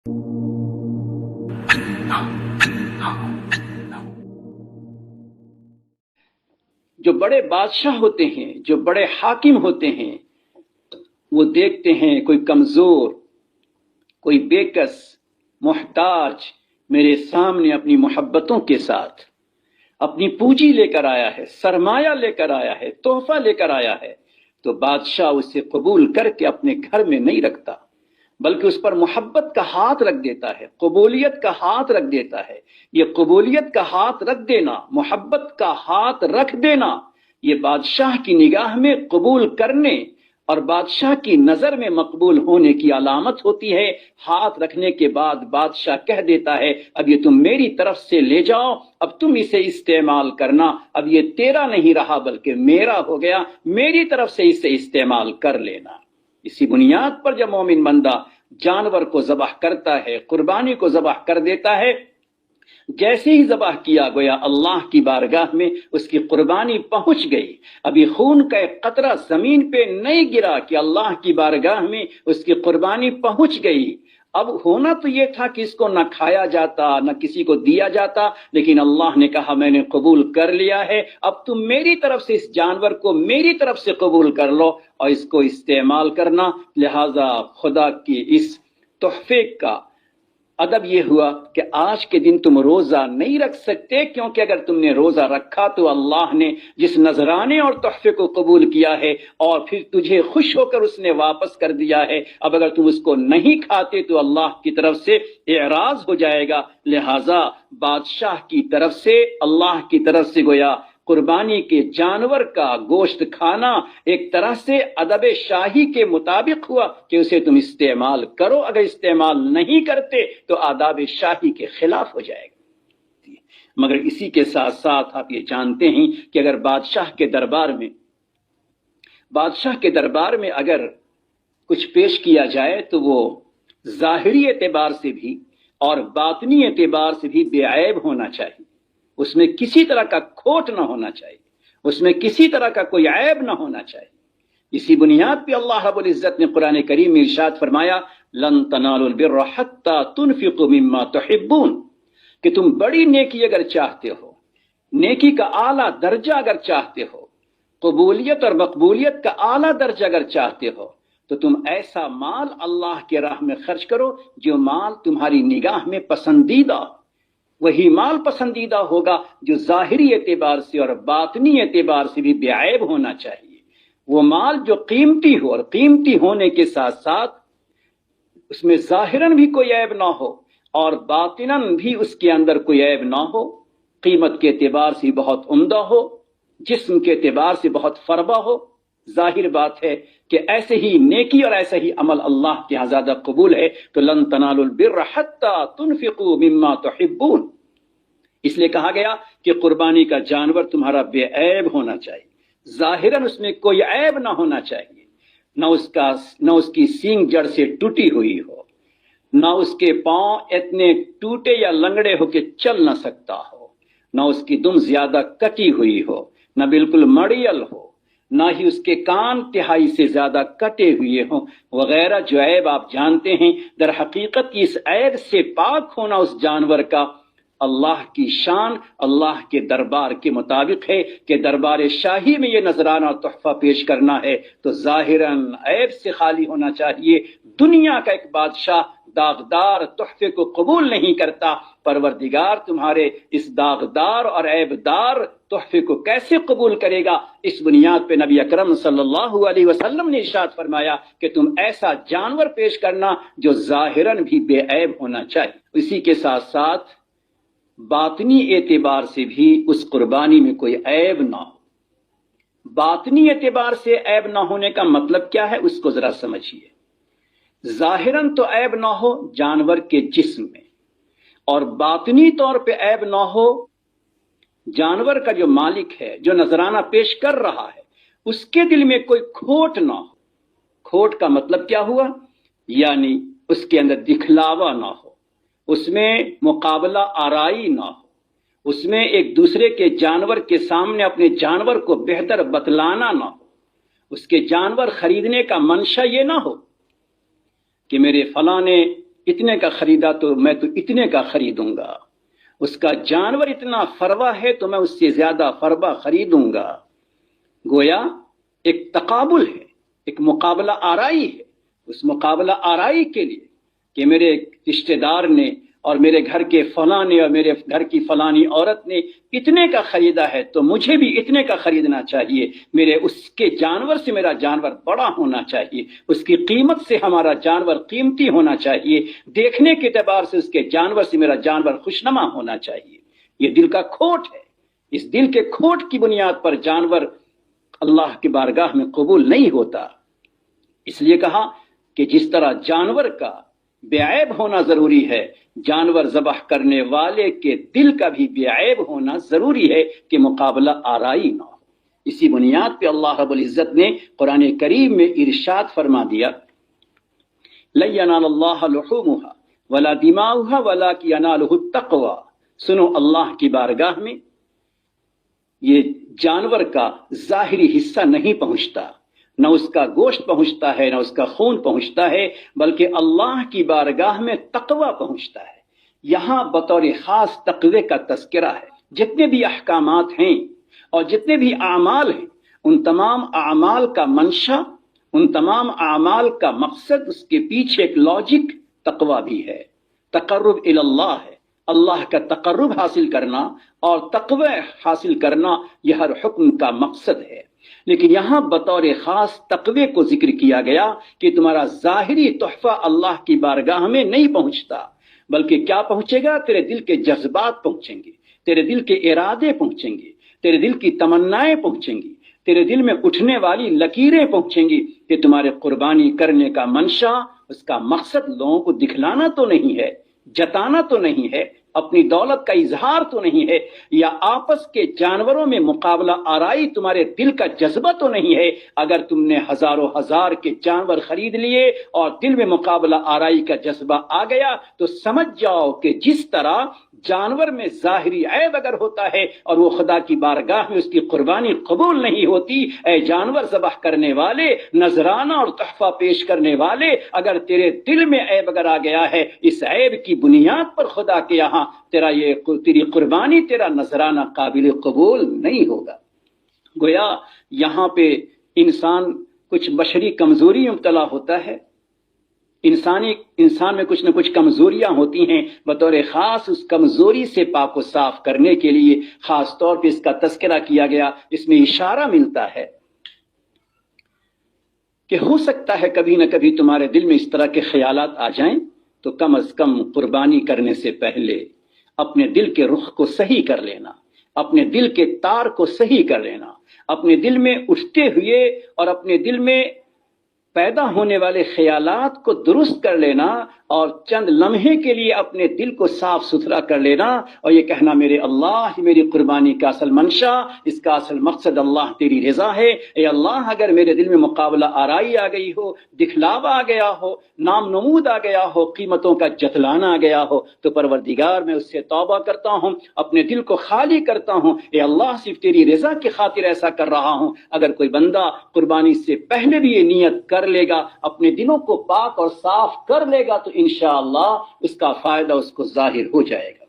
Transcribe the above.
جو بڑے بادشاہ ہوتے ہیں، جو بڑے حاکم ہوتے ہیں، وہ دیکھتے ہیں کوئی کمزور، کوئی بے کس، محتاج میرے سامنے اپنی محبتوں کے ساتھ اپنی پونجی لے کر آیا ہے، سرمایہ لے کر آیا ہے، تحفہ لے کر آیا ہے، تو بادشاہ اسے قبول کر کے اپنے گھر میں نہیں رکھتا، بلکہ اس پر محبت کا ہاتھ رکھ دیتا ہے، قبولیت کا ہاتھ رکھ دیتا ہے۔ یہ قبولیت کا ہاتھ رکھ دینا، محبت کا ہاتھ رکھ دینا، یہ بادشاہ کی نگاہ میں قبول کرنے اور بادشاہ کی نظر میں مقبول ہونے کی علامت ہوتی ہے۔ ہاتھ رکھنے کے بعد بادشاہ کہہ دیتا ہے اب یہ تم میری طرف سے لے جاؤ، اب تم اسے استعمال کرنا، اب یہ تیرا نہیں رہا بلکہ میرا ہو گیا، میری طرف سے اسے استعمال کر لینا۔ اسی بنیاد پر جب مومن بندہ جانور کو ذبح کرتا ہے، قربانی کو ذبح کر دیتا ہے، جیسے ہی ذبح کیا گیا اللہ کی بارگاہ میں اس کی قربانی پہنچ گئی، ابھی خون کا ایک قطرہ زمین پہ نہیں گرا کہ اللہ کی بارگاہ میں اس کی قربانی پہنچ گئی۔ اب ہونا تو یہ تھا کہ اس کو نہ کھایا جاتا نہ کسی کو دیا جاتا، لیکن اللہ نے کہا میں نے قبول کر لیا ہے، اب تم میری طرف سے اس جانور کو میری طرف سے قبول کر لو اور اس کو استعمال کرنا۔ لہذا خدا کی اس تحفے کا ادب یہ ہوا کہ آج کے دن تم روزہ نہیں رکھ سکتے، کیونکہ اگر تم نے روزہ رکھا تو اللہ نے جس نذرانے اور تحفے کو قبول کیا ہے اور پھر تجھے خوش ہو کر اس نے واپس کر دیا ہے، اب اگر تم اس کو نہیں کھاتے تو اللہ کی طرف سے اعراض ہو جائے گا۔ لہذا بادشاہ کی طرف سے، اللہ کی طرف سے گویا قربانی کے جانور کا گوشت کھانا ایک طرح سے ادب شاہی کے مطابق ہوا کہ اسے تم استعمال کرو، اگر استعمال نہیں کرتے تو آداب شاہی کے خلاف ہو جائے گا۔ مگر اسی کے ساتھ ساتھ آپ یہ جانتے ہیں کہ اگر بادشاہ کے دربار میں اگر کچھ پیش کیا جائے تو وہ ظاہری اعتبار سے بھی اور باطنی اعتبار سے بھی بے عیب ہونا چاہیے، اس میں کسی طرح کا کھوٹ نہ ہونا چاہیے، اس میں کسی طرح کا کوئی عیب نہ ہونا چاہیے۔ اسی بنیاد پہ اللہ رب العزت نے قرآن کریم میں ارشاد فرمایا لن تنالوا البر حتى تنفقوا مما تحبون، کہ تم بڑی نیکی اگر چاہتے ہو، نیکی کا اعلیٰ درجہ اگر چاہتے ہو، قبولیت اور مقبولیت کا اعلیٰ درجہ اگر چاہتے ہو تو تم ایسا مال اللہ کے راہ میں خرچ کرو جو مال تمہاری نگاہ میں پسندیدہ ہو۔ وہی مال پسندیدہ ہوگا جو ظاہری اعتبار سے اور باطنی اعتبار سے بھی بے عیب ہونا چاہیے۔ وہ مال جو قیمتی ہو اور قیمتی ہونے کے ساتھ ساتھ اس میں ظاہراً بھی کوئی عیب نہ ہو اور باطناً بھی اس کے اندر کوئی عیب نہ ہو، قیمت کے اعتبار سے بہت عمدہ ہو، جسم کے اعتبار سے بہت فربہ ہو۔ ظاہر بات ہے کہ ایسے ہی نیکی اور ایسا ہی عمل اللہ کے ہاں زیادہ قبول ہے۔ تو لن تنالوا البر حتى تنفقوا مما تحبون، اس لیے کہا گیا کہ قربانی کا جانور تمہارا بے عیب ہونا چاہیے، ظاہراً اس میں کوئی عیب نہ ہونا چاہیے، نہ اس کی سینگ جڑ سے ٹوٹی ہوئی ہو، نہ اس کے پاؤں اتنے ٹوٹے یا لنگڑے ہو کہ چل نہ سکتا ہو، نہ اس کی دم زیادہ کٹی ہوئی ہو، نہ بالکل مڑیل ہو، نہ ہی اس کے کان تہائی سے زیادہ کٹے ہوئے ہوں، وغیرہ جو عیب آپ جانتے ہیں۔ در حقیقت اس عیب سے پاک ہونا اس جانور کا اللہ کی شان، اللہ کے دربار کے مطابق ہے کہ دربار شاہی میں یہ نذرانہ تحفہ پیش کرنا ہے تو ظاہراً عیب سے خالی ہونا چاہیے۔ دنیا کا ایک بادشاہ داغدار تحفے کو قبول نہیں کرتا، پروردگار تمہارے اس داغدار اور عیب دار تحفے کو کیسے قبول کرے گا؟ اس بنیاد پہ نبی اکرم صلی اللہ علیہ وسلم نے ارشاد فرمایا کہ تم ایسا جانور پیش کرنا جو ظاہراً بھی بے عیب ہونا چاہیے۔ اسی کے ساتھ ساتھ باطنی اعتبار سے بھی اس قربانی میں کوئی عیب نہ ہو۔ باطنی اعتبار سے عیب نہ ہونے کا مطلب کیا ہے اس کو ذرا سمجھیے۔ ظاہراً تو عیب نہ ہو جانور کے جسم میں، اور باطنی طور پہ عیب نہ ہو جانور کا جو مالک ہے، جو نذرانہ پیش کر رہا ہے، اس کے دل میں کوئی کھوٹ نہ ہو۔ کھوٹ کا مطلب کیا ہوا؟ یعنی اس کے اندر دکھلاوا نہ ہو، اس میں مقابلہ آرائی نہ ہو، اس میں ایک دوسرے کے جانور کے سامنے اپنے جانور کو بہتر بتلانا نہ ہو، اس کے جانور خریدنے کا منشا یہ نہ ہو کہ میرے فلاں نے اتنے کا خریدا تو میں تو اتنے کا خریدوں گا، اس کا جانور اتنا فروا ہے تو میں اس سے زیادہ فروا خریدوں گا۔ گویا ایک تقابل ہے، ایک مقابلہ آرائی ہے۔ اس مقابلہ آرائی کے لیے کہ میرے رشتہ دار نے اور میرے گھر کے فلاں نے اور میرے گھر کی فلانی عورت نے اتنے کا خریدا ہے تو مجھے بھی اتنے کا خریدنا چاہیے، میرے اس کے جانور سے میرا جانور بڑا ہونا چاہیے، اس کی قیمت سے ہمارا جانور قیمتی ہونا چاہیے، دیکھنے کے اعتبار سے اس کے جانور سے میرا جانور خوشنما ہونا چاہیے۔ یہ دل کا کھوٹ ہے۔ اس دل کے کھوٹ کی بنیاد پر جانور اللہ کی بارگاہ میں قبول نہیں ہوتا۔ اس لیے کہا کہ جس طرح جانور کا بے عیب ہونا ضروری ہے، جانور ذبح کرنے والے کے دل کا بھی بے عیب ہونا ضروری ہے کہ مقابلہ آرائی نہ ہو۔ اسی بنیاد پہ اللہ رب العزت نے قرآن کریم میں ارشاد فرما دیا، لَن يَنَالَ اللَّهَ لُحُومُهَا وَلَا دِمَاؤُهَا وَلَكِنْ يَنَالُهُ التَّقْوَىٰ۔ سنو، اللہ کی بارگاہ میں یہ جانور کا ظاہری حصہ نہیں پہنچتا، نہ اس کا گوشت پہنچتا ہے، نہ اس کا خون پہنچتا ہے، بلکہ اللہ کی بارگاہ میں تقوی پہنچتا ہے۔ یہاں بطور خاص تقوی کا تذکرہ ہے۔ جتنے بھی احکامات ہیں اور جتنے بھی اعمال ہیں، ان تمام اعمال کا منشا، ان تمام اعمال کا مقصد، اس کے پیچھے ایک لاجک تقوی بھی ہے، تقرب الی اللہ ہے، اللہ کا تقرب حاصل کرنا اور تقوی حاصل کرنا، یہ ہر حکم کا مقصد ہے۔ لیکن یہاں بطور خاص تقوی کو ذکر کیا گیا کہ تمہارا ظاہری تحفہ اللہ کی بارگاہ میں نہیں پہنچتا، بلکہ کیا پہنچے گا؟ تیرے دل کے جذبات پہنچیں گے، تیرے دل کے ارادے پہنچیں گے، تیرے دل کی تمنائیں پہنچیں گی، تیرے دل میں اٹھنے والی لکیریں پہنچیں گی کہ تمہارے قربانی کرنے کا منشا، اس کا مقصد لوگوں کو دکھلانا تو نہیں ہے، جتانا تو نہیں ہے، اپنی دولت کا اظہار تو نہیں ہے، یا آپس کے جانوروں میں مقابلہ آرائی تمہارے دل کا جذبہ تو نہیں ہے۔ اگر تم نے ہزاروں ہزار کے جانور خرید لیے اور دل میں مقابلہ آرائی کا جذبہ آ گیا تو سمجھ جاؤ کہ جس طرح جانور میں ظاہری عیب اگر ہوتا ہے اور وہ خدا کی بارگاہ میں اس کی قربانی قبول نہیں ہوتی، اے جانور ذبح کرنے والے، نذرانہ اور تحفہ پیش کرنے والے، اگر تیرے دل میں عیب اگر آ گیا ہے، اس عیب کی بنیاد پر خدا کے یہاں تیری قربانی، تیرا نذرانہ قابل قبول نہیں ہوگا۔ گویا یہاں پہ انسان کچھ بشری کمزوری مبتلا ہوتا ہے، انسان میں کچھ نہ کچھ کمزوریاں ہوتی ہیں، بطور خاص اس کمزوری سے پاک و صاف کرنے کے لیے خاص طور پہ اس کا تذکرہ کیا گیا۔ اس میں اشارہ ملتا ہے کہ ہو سکتا ہے کبھی نہ کبھی تمہارے دل میں اس طرح کے خیالات آ جائیں، تو کم از کم قربانی کرنے سے پہلے اپنے دل کے رخ کو صحیح کر لینا، اپنے دل کے تار کو صحیح کر لینا، اپنے دل میں اٹھتے ہوئے اور اپنے دل میں پیدا ہونے والے خیالات کو درست کر لینا، اور چند لمحے کے لیے اپنے دل کو صاف ستھرا کر لینا، اور یہ کہنا، میرے اللہ، میری قربانی کا اصل منشا، اس کا اصل مقصد اللہ تیری رضا ہے۔ اے اللہ، اگر میرے دل میں مقابلہ آرائی آ گئی ہو، دکھلاوا آ گیا ہو، نام نمود آ گیا ہو، قیمتوں کا جتلانا آ گیا ہو، تو پروردگار میں اس سے توبہ کرتا ہوں، اپنے دل کو خالی کرتا ہوں۔ اے اللہ، صرف تیری رضا کی خاطر ایسا کر رہا ہوں۔ اگر کوئی بندہ قربانی سے پہلے بھی یہ نیت کر لے گا، اپنے دلوں کو پاک اور صاف کر لے گا، تو انشاءاللہ اس کا فائدہ اس کو ظاہر ہو جائے گا۔